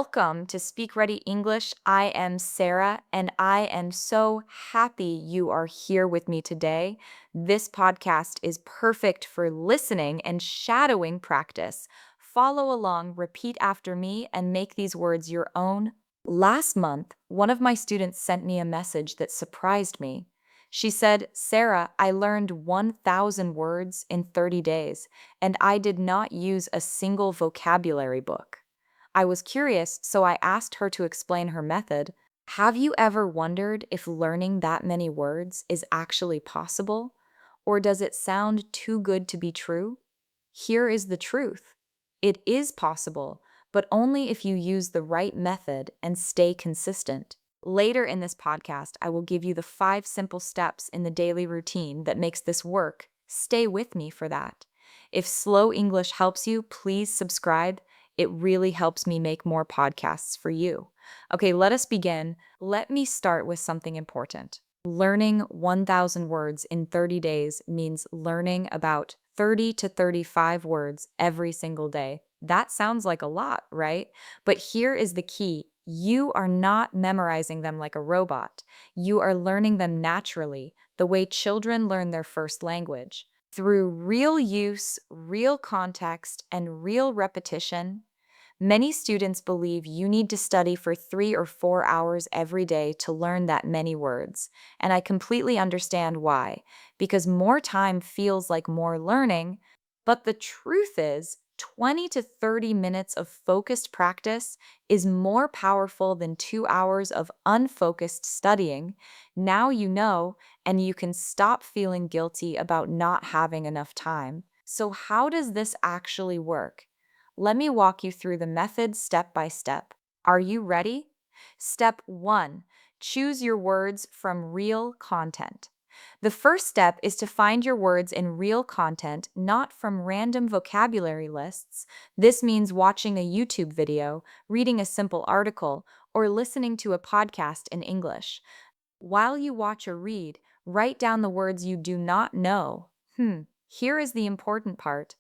Welcome to Speak Ready English. I am Sarah, and I am so happy you are here with me today. This podcast is perfect for listening and shadowing practice. Follow along, repeat after me, and make these words your own. Last month, one of my students sent me a message that surprised me. She said, Sarah, I learned 1,000 words in 30 days, and I did not use a single vocabulary book. I was curious, so I asked her to explain her method. Have you ever wondered if learning that many words is actually possible? Or does it sound too good to be true? Here is the truth. It is possible, but only if you use the right method and stay consistent. Later in this podcast, I will give you the 5 simple steps in the daily routine that makes this work. Stay with me for that. If slow English helps you, please subscribe. It really helps me make more podcasts for you. Okay, let us begin. Let me start with something important. Learning 1,000 words in 30 days means learning about 30 to 35 words every single day. That sounds like a lot, right? But here is the key. You are not memorizing them like a robot. You are learning them naturally, the way children learn their first language. Through real use, real context, and real repetition. Many students believe you need to study for 3 or 4 hours every day to learn that many words, and I completely understand why, because more time feels like more learning, but the truth is, 20 to 30 minutes of focused practice is more powerful than 2 hours of unfocused studying. Now you know, and you can stop feeling guilty about not having enough time. So, how does this actually work? Let me walk you through the method step by step. Are you ready? Step 1. Choose your words from real content. The first step is to find your words in real content, not from random vocabulary lists. This means watching a YouTube video, reading a simple article, or listening to a podcast in English. While you watch or read, write down the words you do not know. Here is the important part.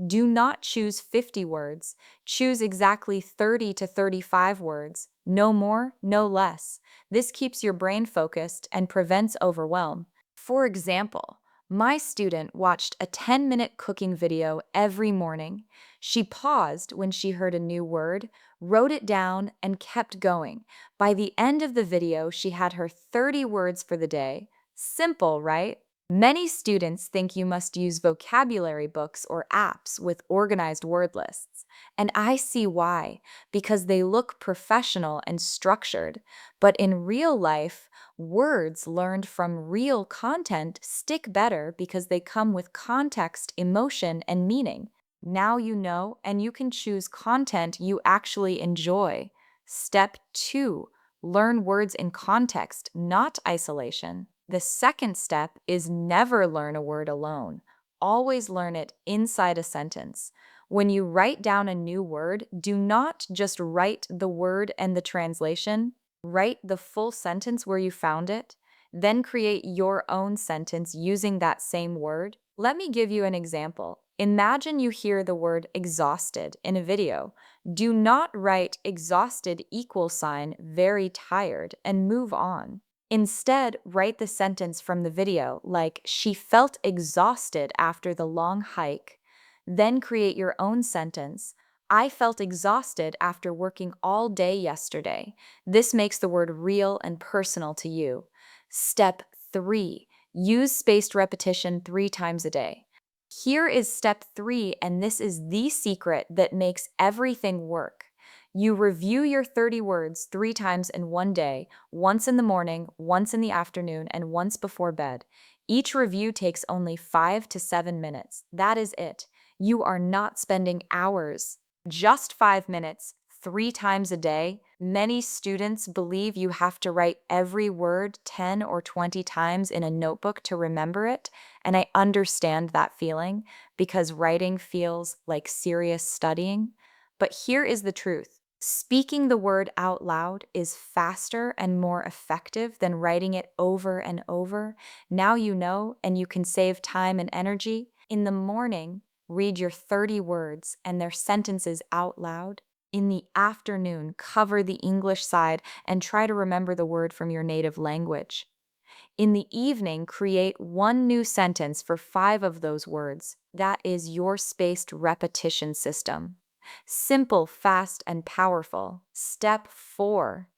Do not choose 50 words. Choose exactly 30 to 35 words. No more, no less. This keeps your brain focused and prevents overwhelm. For example, my student watched a 10-minute cooking video every morning. She paused when she heard a new word, wrote it down, and kept going. By the end of the video, she had her 30 words for the day. Simple, right? Many students think you must use vocabulary books or apps with organized word lists. And I see why, because they look professional and structured. But in real life, words learned from real content stick better because they come with context, emotion, and meaning. Now you know, and you can choose content you actually enjoy. Step 2. Learn words in context, not isolation. The second step is never learn a word alone. Always learn it inside a sentence. When you write down a new word, do not just write the word and the translation. Write the full sentence where you found it. Then create your own sentence using that same word. Let me give you an example. Imagine you hear the word exhausted in a video. Do not write exhausted = very tired and move on. Instead, write the sentence from the video like, she felt exhausted after the long hike. Then create your own sentence. I felt exhausted after working all day yesterday. This makes the word real and personal to you. Step 3. Use spaced repetition 3 times a day. Here is step 3, and this is the secret that makes everything work. You review your 30 words 3 times in one day, once in the morning, once in the afternoon, and once before bed. Each review takes only 5 to 7 minutes. That is it. You are not spending hours. Just 5 minutes, 3 times a day. Many students believe you have to write every word 10 or 20 times in a notebook to remember it, and I understand that feeling because writing feels like serious studying. But here is the truth. Speaking the word out loud is faster and more effective than writing it over and over. Now you know, and you can save time and energy. In the morning, read your 30 words and their sentences out loud. In the afternoon, cover the English side and try to remember the word from your native language. In the evening, create one new sentence for 5 of those words. That is your spaced repetition system. Simple, fast, and powerful. Step 4.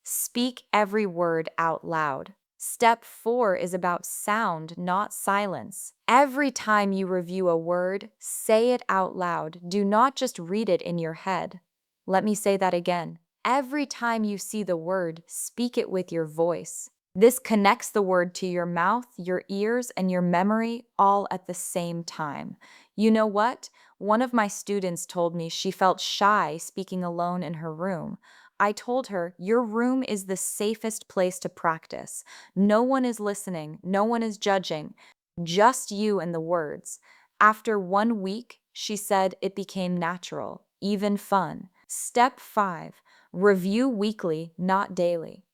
Speak every word out loud. Step 4 is about sound, not silence. Every time you review a word, say it out loud. Do not just read it in your head. Let me say that again. Every time you see the word, speak it with your voice. This connects the word to your mouth, your ears, and your memory all at the same time. You know what? One of my students told me she felt shy speaking alone in her room. I told her, your room is the safest place to practice. No one is listening, no one is judging, just you and the words. After 1 week, she said it became natural, even fun. Step 5. Review weekly, not daily.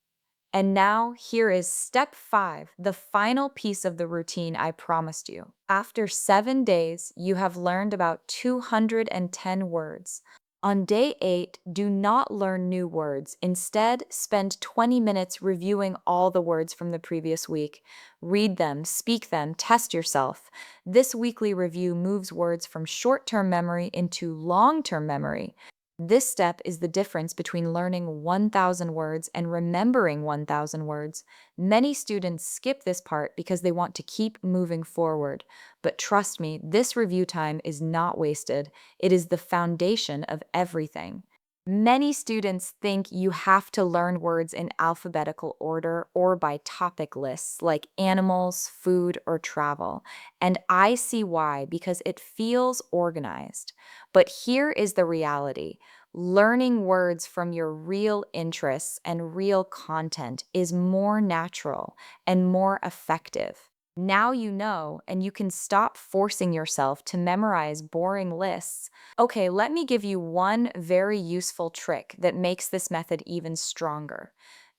And now, here is step 5, the final piece of the routine I promised you. After 7 days, you have learned about 210 words. On day 8, do not learn new words. Instead, spend 20 minutes reviewing all the words from the previous week. Read them, speak them, test yourself. This weekly review moves words from short term memory into long term memory. This step is the difference between learning 1,000 words and remembering 1,000 words. Many students skip this part because they want to keep moving forward. But trust me, this review time is not wasted. It is the foundation of everything. Many students think you have to learn words in alphabetical order or by topic lists like animals, food, or travel. And I see why, because it feels organized. But here is the reality. Learning words from your real interests and real content is more natural and more effective. Now you know, and you can stop forcing yourself to memorize boring lists. Okay, let me give you one very useful trick that makes this method even stronger.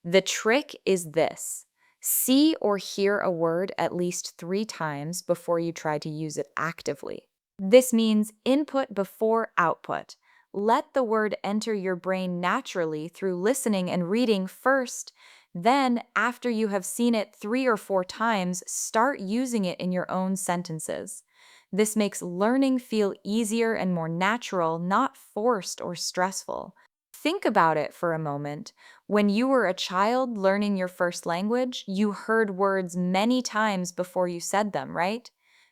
The trick is this. See or hear a word at least 3 times before you try to use it actively. This means input before output. Let the word enter your brain naturally through listening and reading first. Then, after you have seen it 3 or 4 times, start using it in your own sentences. This makes learning feel easier and more natural, not forced or stressful. Think about it for a moment. When you were a child learning your first language, you heard words many times before you said them, right?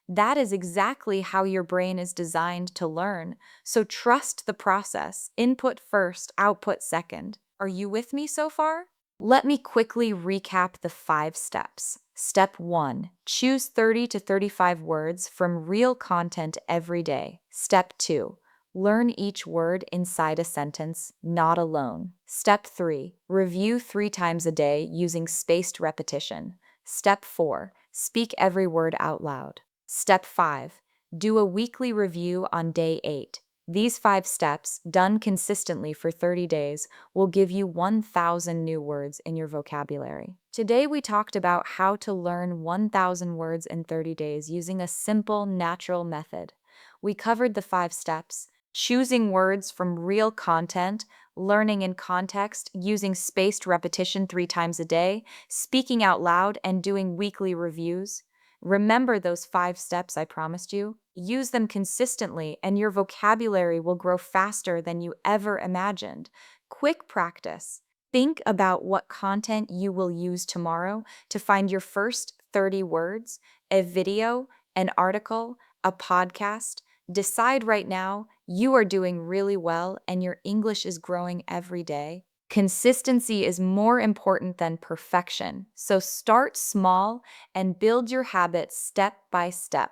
That is exactly how your brain is designed to learn. So trust the process. Input first, output second. Are you with me so far? Let me quickly recap the 5 steps. Step 1. Choose 30 to 35 words from real content every day. Step 2. Learn each word inside a sentence, not alone. Step 3. Review 3 times a day using spaced repetition. Step 4. Speak every word out loud. Step 5. Do a weekly review on day 8. These 5 steps, done consistently for 30 days, will give you 1,000 new words in your vocabulary. Today, we talked about how to learn 1,000 words in 30 days using a simple, natural method. We covered the 5 steps: choosing words from real content, learning in context, using spaced repetition 3 times a day, speaking out loud, and doing weekly reviews. Remember those 5 steps I promised you? Use them consistently, and your vocabulary will grow faster than you ever imagined. Quick practice. Think about what content you will use tomorrow to find your first 30 words, a video, an article, a podcast. Decide right now you are doing really well and your English is growing every day. Consistency is more important than perfection, so start small and build your habits step by step.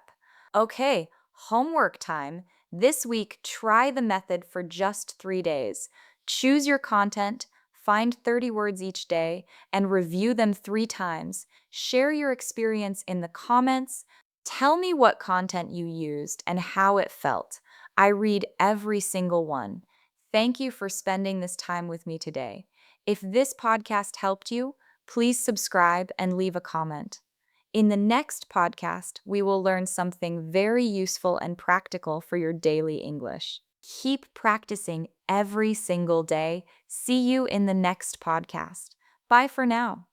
Okay, homework time. This week, try the method for just 3 days. Choose your content, find 30 words each day, and review them 3 times. Share your experience in the comments. Tell me what content you used and how it felt. I read every single one. Thank you for spending this time with me today. If this podcast helped you, please subscribe and leave a comment. In the next podcast, we will learn something very useful and practical for your daily English. Keep practicing every single day. See you in the next podcast. Bye for now.